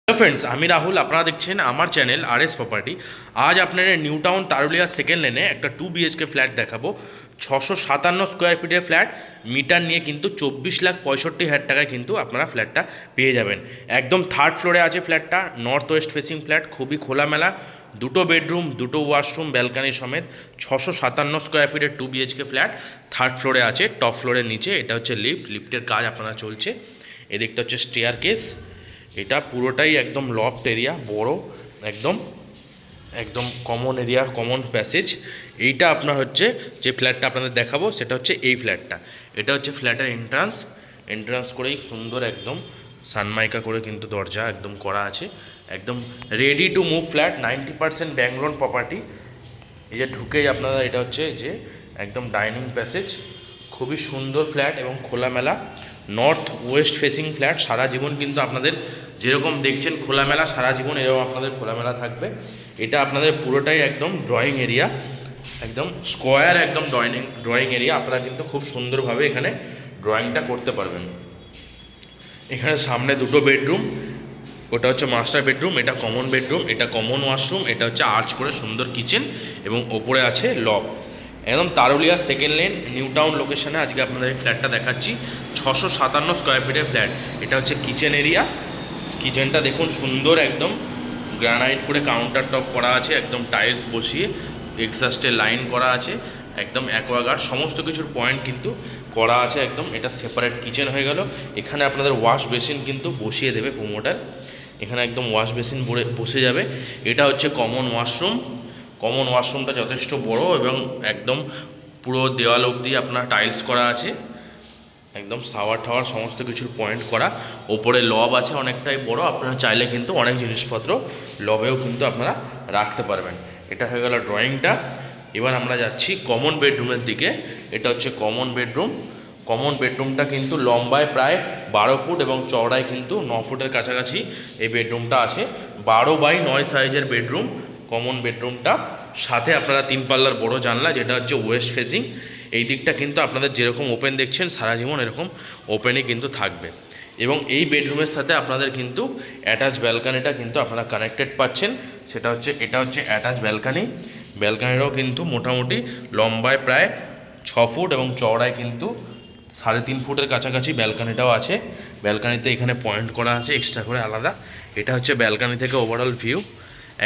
Hello friends, আমি রাহুল। আপনারা দেখছেন আমার চ্যানেল RS প্রপার্টি। আজ আপনাদের নিউ টাউন তারুলিয়া সেকেন্ড লেনে একটা 2 BHK ফ্ল্যাট দেখাবো। 657 স্কোয়ার ফিটের ফ্ল্যাট, মিটার নিয়ে কিন্তু 24,65,000 টাকায় কিন্তু আপনারা ফ্ল্যাটটা পেয়ে যাবেন। একদম থার্ড ফ্লোরে আছে ফ্ল্যাটটা, নর্থ ওয়েস্ট ফেসিং ফ্ল্যাট, খুবই খোলামেলা, দুটো বেডরুম, দুটো ওয়াশরুম, ব্যালকানি সমেত 657 স্কোয়ার ফিটের 2 BHK ফ্ল্যাট থার্ড ফ্লোরে আছে। টপ ফ্লোরের নিচে এটা হচ্ছে লিফটের কাজ আপনারা চলছে। এদিকটা হচ্ছে স্টেয়ার কেস। এটা পুরোটাই একদম লফট এরিয়া, বড়, একদম একদম কমন এরিয়া, কমন প্যাসেজ। এইটা আপনার হচ্ছে যে ফ্ল্যাটটা আপনাদের দেখাবো সেটা হচ্ছে এই ফ্ল্যাটটা। এটা হচ্ছে ফ্ল্যাটের এন্ট্রান্স করেই সুন্দর একদম সানমাইকা করে কিন্তু দরজা একদম করা আছে। একদম ready to move flat, 90% bank loan property. এই যে ঢুকেই আপনারা, এটা হচ্ছে যে একদম ডাইনিং প্যাসেজ, খুবই সুন্দর ফ্ল্যাট এবং খোলামেলা, নর্থ ওয়েস্ট ফেসিং ফ্ল্যাট। সারা জীবন কিন্তু আপনাদের যেরকম দেখছেন খোলামেলা, সারা জীবন এরকম আপনাদের খোলামেলা থাকবে। এটা আপনাদের পুরোটাই একদম ড্রয়িং এরিয়া, একদম স্কোয়ার, একদম ড্রয়িং এরিয়া। আপনারা কিন্তু খুব সুন্দরভাবে এখানে ড্রয়িংটা করতে পারবেন। এখানে সামনে দুটো বেডরুম, ওটা হচ্ছে মাস্টার বেডরুম, এটা কমন বেডরুম, এটা কমন ওয়াশরুম, এটা হচ্ছে আর্চ করে সুন্দর কিচেন এবং ওপরে আছে লব। একদম তারুলিয়া সেকেন্ড লেন, নিউ টাউন লোকেশনে আজকে আপনাদের এই ফ্ল্যাটটা দেখাচ্ছি। 657 স্কোয়ার ফিটের ফ্ল্যাট। এটা হচ্ছে কিচেন এরিয়া। কিচেনটা দেখুন সুন্দর, একদম গ্রানাইট করে কাউন্টার টপ করা আছে, একদম টাইলস বসিয়ে এক্সস্টের লাইন করা আছে, একদম অ্যাকোয়াগার্ড সমস্ত কিছুর পয়েন্ট কিন্তু করা আছে একদম। এটা সেপারেট কিচেন হয়ে গেল। এখানে আপনাদের ওয়াশ বেসিন কিন্তু বসিয়ে দেবে প্রোমোটার, এখানে একদম ওয়াশ বেসিন বসে যাবে। এটা হচ্ছে কমন ওয়াশরুম। কমন ওয়াশরুমটা যথেষ্ট বড় এবং একদম পুরো দেওয়াল অবধি আপনার টাইলস করা আছে, একদম শাওয়ার টাওয়ার সমস্ত কিছুর পয়েন্ট করা। ওপরে লব আছে অনেকটাই বড়, আপনারা চাইলে কিন্তু অনেক জিনিসপত্র লবেও কিন্তু আপনারা রাখতে পারবেন। এটা হয়ে গেল ড্রয়িংটা। এবার আমরা যাচ্ছি কমন বেডরুমের দিকে। এটা হচ্ছে কমন বেডরুম। কমন বেডরুমটা কিন্তু লম্বায় প্রায় 12 ফুট এবং চওড়ায় কিন্তু 9 ফুটের কাছাকাছি এই বেডরুমটা আছে। 12x9 সাইজের বেডরুম কমন বেডরুমটা। সাথে আপনারা 3 পাল্লার বড় জানলা, যেটা হচ্ছে ওয়েস্ট ফেসিং। এই দিকটা কিন্তু আপনাদের যেরকম ওপেন দেখছেন সারা জীবন এরকম ওপেনই কিন্তু থাকবে। এবং এই বেডরুমের সাথে আপনাদের কিন্তু অ্যাটাচ ব্যালকানিটা কিন্তু আপনারা কানেক্টেড পাচ্ছেন। সেটা হচ্ছে, এটা হচ্ছে অ্যাটাচ ব্যালকানি। ব্যালকানিটাও কিন্তু মোটামুটি লম্বায় প্রায় 6 ফুট এবং চওড়ায় কিন্তু 3.5 ফুটের কাছাকাছি ব্যালকানিটাও আছে। ব্যালকানিতে এখানে পয়েন্ট করা আছে এক্সট্রা করে আলাদা। এটা হচ্ছে ব্যালকানি থেকে ওভারঅল ভিউ।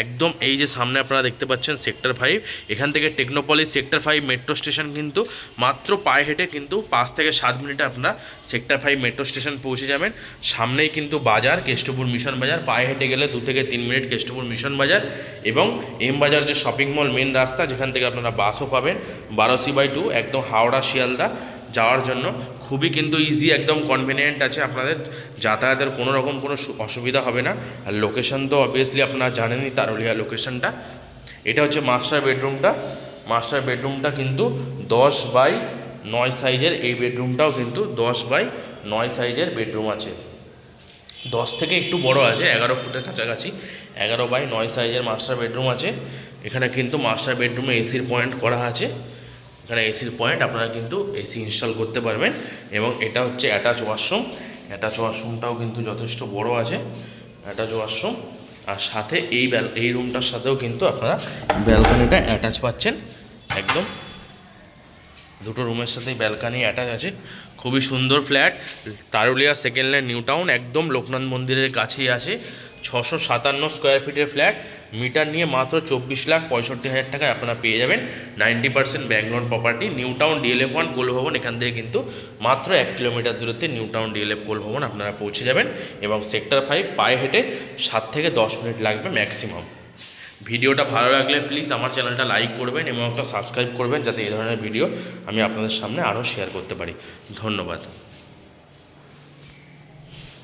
একদম এই যে সামনে আপনারা দেখতে পাচ্ছেন সেক্টর 5, এখান থেকে টেকনোপলিস সেক্টর 5 মেট্রো স্টেশন কিন্তু মাত্র পায়ে হেঁটে কিন্তু 5 থেকে 7 মিনিটে আপনারা সেক্টর 5 মেট্রো স্টেশন পৌঁছে যাবেন। সামনেই কিন্তু বাজার, কেষ্টপুর মিশন বাজার, পায়ে হেঁটে গেলে 2 থেকে 3 মিনিট কেষ্টপুর মিশন বাজার। এবং এম বাজার যে শপিং মল মেন রাস্তা, যেখান থেকে আপনারা বাসও পাবেন 12C/2 একদম হাওড়া শিয়ালদা যাওয়ার জন্য। খুবই কিন্তু ইজি, একদম কনভিনিয়েন্ট আছে, আপনাদের যাতায়াতের কোনো রকম কোনো অসুবিধা হবে না। আর লোকেশন তো অবভিয়াসলি আপনারা জানেনই, তারুলিয়া লোকেশনটা। এটা হচ্ছে মাস্টার বেডরুমটা। মাস্টার বেডরুমটা কিন্তু 10x9 সাইজের, এই বেডরুমটাও কিন্তু 10x9 সাইজের বেডরুম আছে। 10 থেকে একটু বড় আছে, 11 ফুটের কাছাকাছি 11x9 সাইজের মাস্টার বেডরুম আছে। এখানে কিন্তু মাস্টার বেডরুমে এসির পয়েন্ট করা আছে। এখানে এসির পয়েন্ট, আপনারা কিন্তু এসি ইনস্টল করতে পারবেন। এবং এটা হচ্ছে অ্যাটাচ ওয়াশরুম। অ্যাটাচ ওয়াশরুমটাও কিন্তু যথেষ্ট বড় আছে, অ্যাটাচ ওয়াশরুম। আর সাথে এই রুমটার সাথেও কিন্তু আপনারা ব্যালকনিটা অ্যাটাচ পাচ্ছেন। একদম দুটো রুমের সাথেই ব্যালকানি অ্যাটাচ আছে। খুবই সুন্দর flat, Tarulia second lane, new town, একদম লোকনাথ মন্দিরের কাছেই আছে। 657 স্কোয়ার ফিটের ফ্ল্যাট, মিটার নিয়ে মাত্র 24,65,000 টাকায় আপনারা পেয়ে যাবেন। 90% bank loan property, new town DLF 1 কোল ভবন। এখান থেকে কিন্তু মাত্র 1 কিলোমিটার দূরত্বে নিউ টাউন DLF কোল ভবন আপনারা পৌঁছে যাবেন। এবং সেক্টর 5 পায়ে হেঁটে 7 থেকে 10 মিনিট লাগবে ম্যাক্সিমাম। ভিডিওটা ভালো লাগলে প্লিজ আমার চ্যানেলটা লাইক করবেন এবং একটা সাবস্ক্রাইব করবেন, যাতে এই ধরনের ভিডিও আমি আপনাদের সামনে আরও শেয়ার করতে পারি। ধন্যবাদ।